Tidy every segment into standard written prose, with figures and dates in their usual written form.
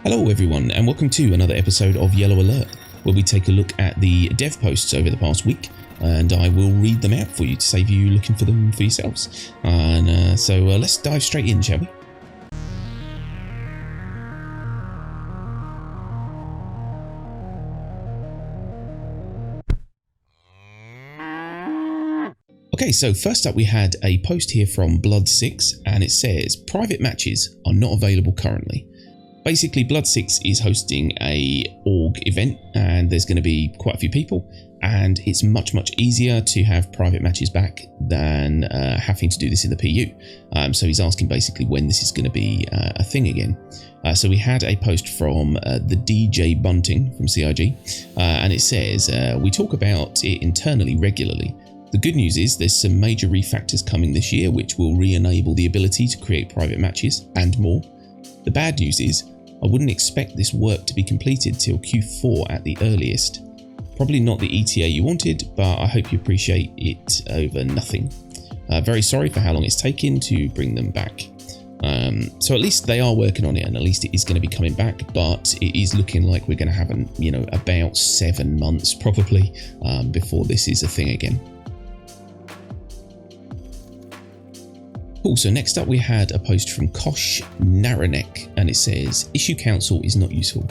Hello everyone, and welcome to another episode of Yellow Alert, where we take a look at the dev posts over the past week, and I will read them out for you to save you looking for them for yourselves. So let's dive straight in, shall we? Okay, so first up we had a post here from Blood6, and it says, private matches are not available currently. Basically, Blood6 is hosting a org event, and there's going to be quite a few people, and it's much easier to have private matches back than having to do this in the PU. So he's asking basically when this is going to be a thing again. So we had a post from the DJ Bunting from CIG, and it says, we talk about it internally regularly. The good news is there's some major refactors coming this year which will re-enable the ability to create private matches and more. The bad news is I wouldn't expect this work to be completed till Q4 at the earliest. Probably not the ETA you wanted, but I hope you appreciate it over nothing. Very sorry for how long it's taken to bring them back. So at least they are working on it, and at least it is going to be coming back, but it is looking like we're going to have about 7 months probably before this is a thing again. Cool, so next up we had a post from Kosh Naranek, and it says, issue council is not useful.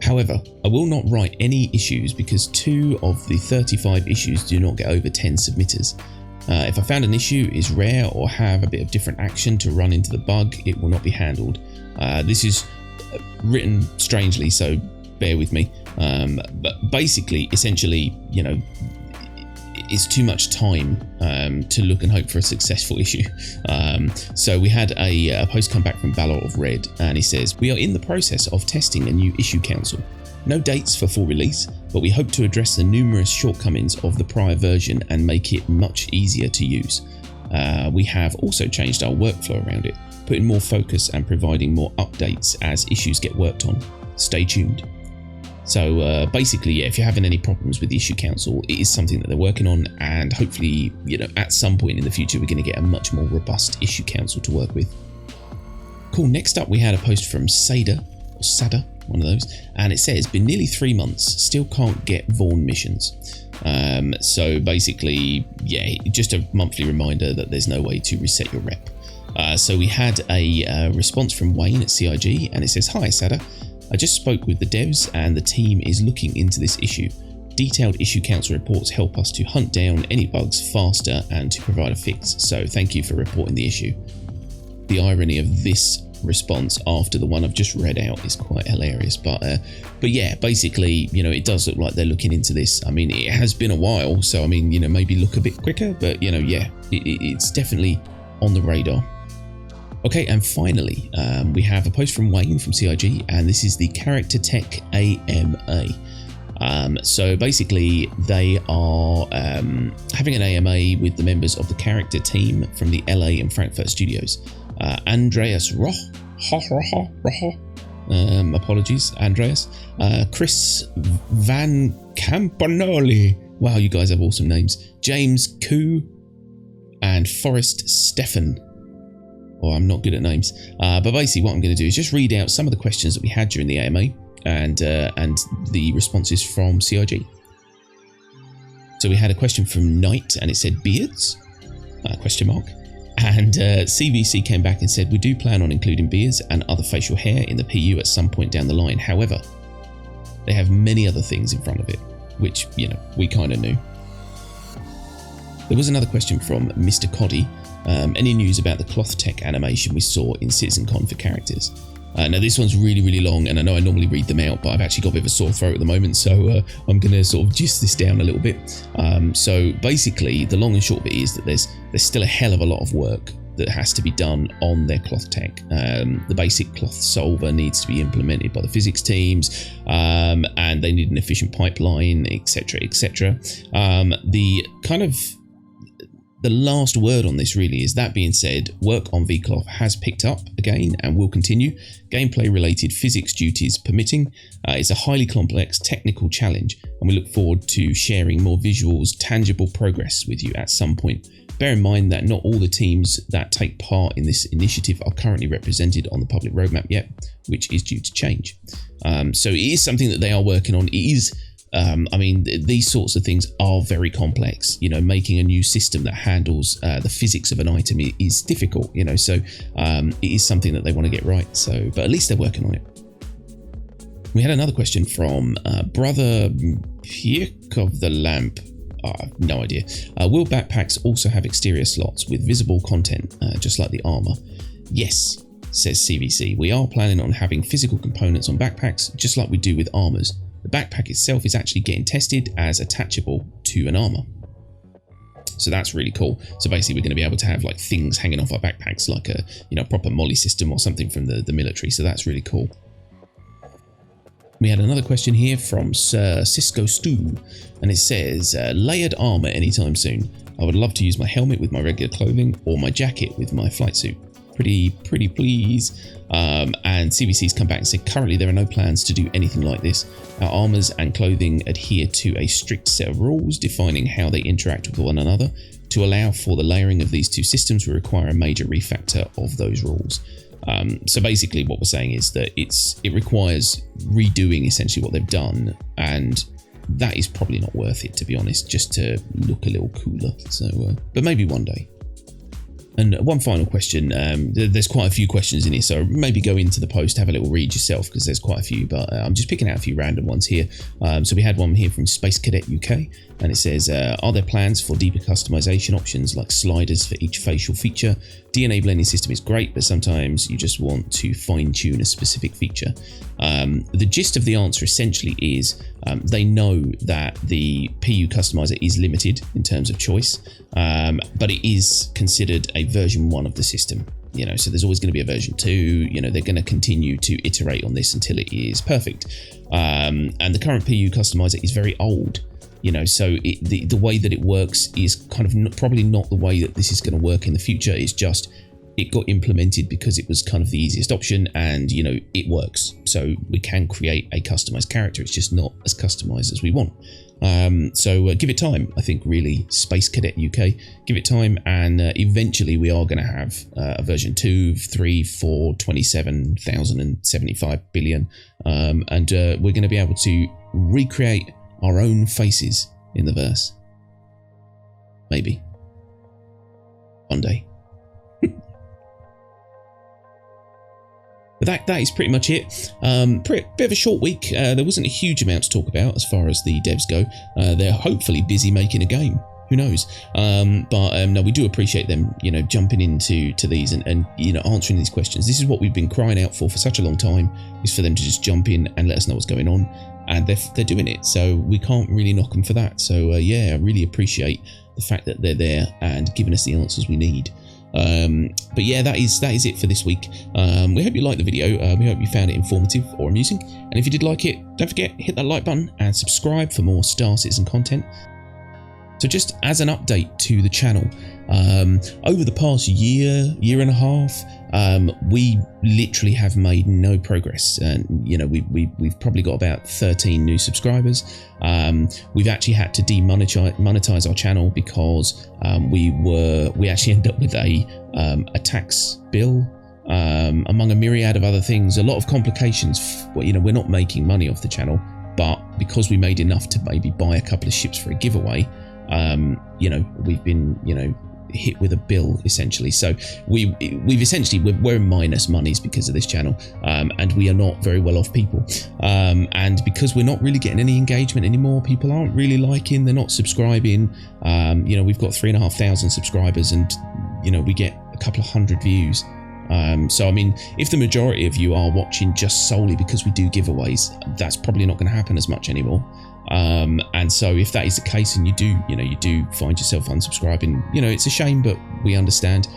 However, I will not write any issues because 2 of the 35 issues do not get over 10 submitters. If I found an issue is rare or have a bit of different action to run into the bug, it will not be handled. This is written strangely, so bear with me. But basically, essentially, it's too much time to look and hope for a successful issue. So we had a post come back from Valor of Red, and he says, we are in the process of testing a new issue council. No dates for full release, but we hope to address the numerous shortcomings of the prior version and make it much easier to use. We have also changed our workflow around it, putting more focus and providing more updates as issues get worked on. Stay tuned. So basically, yeah, if you're having any problems with the issue council, it is something that they're working on, and hopefully, at some point in the future, we're going to get a much more robust issue council to work with. Cool, next up we had a post from Sada, one of those, and it says, been nearly 3 months, still can't get Vaughn Missions. So basically, yeah, just a monthly reminder that there's no way to reset your rep. So we had a response from Wayne at CIG, and it says, hi Sada. I just spoke with the devs and the team is looking into this issue. Detailed issue council reports help us to hunt down any bugs faster and to provide a fix, so thank you for reporting the issue. The irony of this response after the one I've just read out is quite hilarious, but yeah, basically, it does look like they're looking into this. I mean, it has been a while, so I mean, maybe look a bit quicker, but yeah, it's definitely on the radar. Okay, and finally, we have a post from Wayne from CIG, and this is the Character Tech AMA. So basically, they are having an AMA with the members of the character team from the LA and Frankfurt studios. Andreas Roch, apologies, Andreas. Chris Van Campanoli. Wow, you guys have awesome names. James Koo and Forrest Stefan. I'm not good at names, but basically what I'm going to do is just read out some of the questions that we had during the AMA and the responses from CIG. So we had a question from Knight, and it said beards? ? And CVC came back and said, we do plan on including beards and other facial hair in the PU at some point down the line. However, they have many other things in front of it, which, we kind of knew. There was another question from Mr. Coddy. Any news about the cloth tech animation we saw in CitizenCon for characters? Now this one's really long, and I know I normally read them out, but I've actually got a bit of a sore throat at the moment, so I'm going to sort of gist this down a little bit. So basically, the long and short bit is that there's still a hell of a lot of work that has to be done on their cloth tech. The basic cloth solver needs to be implemented by the physics teams, and they need an efficient pipeline, etc. The last word on this really is, that being said, work on VCloth has picked up again and will continue, gameplay related physics duties permitting. It's a highly complex technical challenge, and we look forward to sharing more visuals, tangible progress with you at some point. Bear in mind that not all the teams that take part in this initiative are currently represented on the public roadmap yet, which is due to change. So it is something that they are working on. It is, I mean, these sorts of things are very complex. You know, making a new system that handles the physics of an item is difficult, you know, so it is something that they want to get right. So, but at least they're working on it. We had another question from Brother Piek of the Lamp. I have no idea. Will backpacks also have exterior slots with visible content, just like the armor? Yes, says CVC. We are planning on having physical components on backpacks, just like we do with armors. The backpack itself is actually getting tested as attachable to an armor. So that's really cool. So basically we're going to be able to have like things hanging off our backpacks, like a, you know, proper molly system or something from the military. So that's really cool. We had another question here from Sir Cisco Stew, and it says, layered armor anytime soon. I would love to use my helmet with my regular clothing or my jacket with my flight suit. Pretty please. And CVC's come back and said currently there are no plans to do anything like this. Our armors and clothing adhere to a strict set of rules defining how they interact with one another. To allow for the layering of these two systems, we require a major refactor of those rules. So basically what we're saying is that it requires redoing essentially what they've done, and that is probably not worth it, to be honest, just to look a little cooler. So, but maybe one day. And one final question. There's quite a few questions in here, so maybe go into the post, have a little read yourself, because there's quite a few, but I'm just picking out a few random ones here. So we had one here from Space Cadet UK, and it says, are there plans for deeper customization options like sliders for each facial feature? DNA blending system is great, but sometimes you just want to fine-tune a specific feature. The gist of the answer essentially is they know that the PU customizer is limited in terms of choice, but it is considered a version 1 of the system. You know, so there's always going to be a version 2. You know, they're going to continue to iterate on this until it is perfect. And the current PU customizer is very old. You know, so the way that it works is kind of probably not the way that this is going to work in the future. It's just it got implemented because it was kind of the easiest option, and you know it works. So we can create a customized character. It's just not as customized as we want. So give it time. I think really, Space Cadet UK, give it time, and eventually we are going to have a version 2, 3, 4, 27,075 billion, and we're going to be able to recreate our own faces in the verse. Maybe. One day. But that is pretty much it. Bit of a short week. There wasn't a huge amount to talk about as far as the devs go. They're hopefully busy making a game. Who knows? But no, we do appreciate them, you know, jumping into these and you know, answering these questions. This is what we've been crying out for such a long time, is for them to just jump in and let us know what's going on. And they're doing it, so we can't really knock them for that. So yeah, I really appreciate the fact that they're there and giving us the answers we need. But yeah, that is it for this week. We hope you liked the video. We hope you found it informative or amusing. And if you did like it, don't forget, hit that like button and subscribe for more Star Citizen content. So just as an update to the channel, over the past year and a half, we literally have made no progress. And you know, we've probably got about 13 new subscribers. We've actually had to demonetize our channel because we actually ended up with a tax bill, among a myriad of other things, a lot of complications. You know, we're not making money off the channel, but because we made enough to maybe buy a couple of ships for a giveaway, you know, we've been, you know, hit with a bill essentially. So we're in minus monies because of this channel, and we are not very well off people, and because we're not really getting any engagement anymore, people aren't really liking, they're not subscribing. You know, we've got 3,500 subscribers, and you know, we get a couple of hundred views. So I mean, if the majority of you are watching just solely because we do giveaways, that's probably not going to happen as much anymore. And so if that is the case, and you do find yourself unsubscribing, you know, it's a shame, but we understand.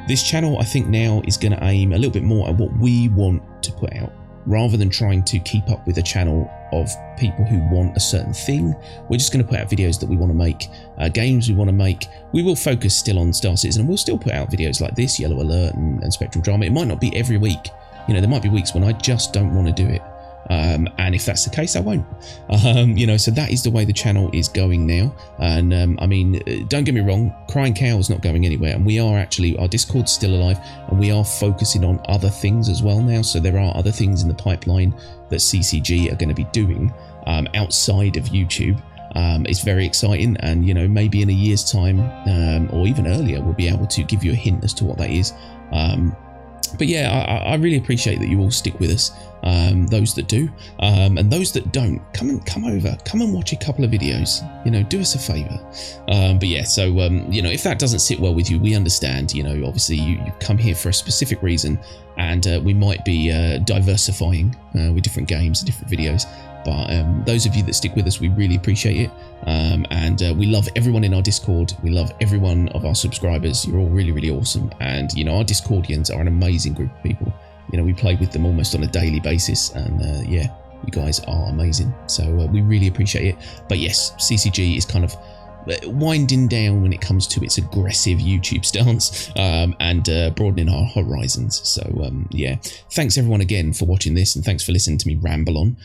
This channel, I think now, is going to aim a little bit more at what we want to put out, rather than trying to keep up with a channel of people who want a certain thing. We're just going to put out videos that we want to make, games we want to make. We will focus still on Star Citizen, and we'll still put out videos like this, Yellow Alert and Spectral Drama. It might not be every week. You know, there might be weeks when I just don't want to do it. And if that's the case, I won't. So that is the way the channel is going now. And I mean, don't get me wrong, Crying Cow's not going anywhere. And we are actually, our Discord's still alive, and we are focusing on other things as well now. So there are other things in the pipeline that CCG are going to be doing outside of YouTube. It's very exciting, and maybe in a year's time or even earlier, we'll be able to give you a hint as to what that is. But yeah, I really appreciate that you all stick with us, those that do, and those that don't, come and watch a couple of videos, do us a favor. But yeah, so if that doesn't sit well with you, we understand. Obviously you come here for a specific reason, and we might be diversifying with different games and different videos. But those of you that stick with us, we really appreciate it. And we love everyone in our Discord. We love every one of our subscribers. You're all really, really awesome. And, our Discordians are an amazing group of people. We play with them almost on a daily basis. And yeah, you guys are amazing. So we really appreciate it. But yes, CCG is kind of winding down when it comes to its aggressive YouTube stance, and broadening our horizons. So yeah, thanks everyone again for watching this, and thanks for listening to me ramble on.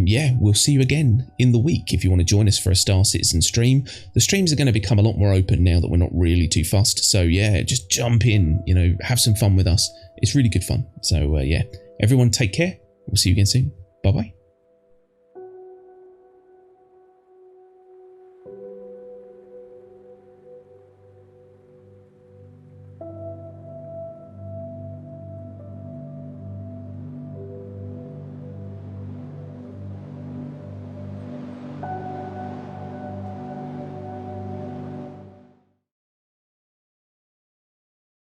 Yeah, we'll see you again in the week if you want to join us for a Star Citizen stream. The streams are going to become a lot more open now that we're not really too fussed. So yeah, just jump in, have some fun with us. It's really good fun. So yeah, everyone take care. We'll see you again soon. Bye bye.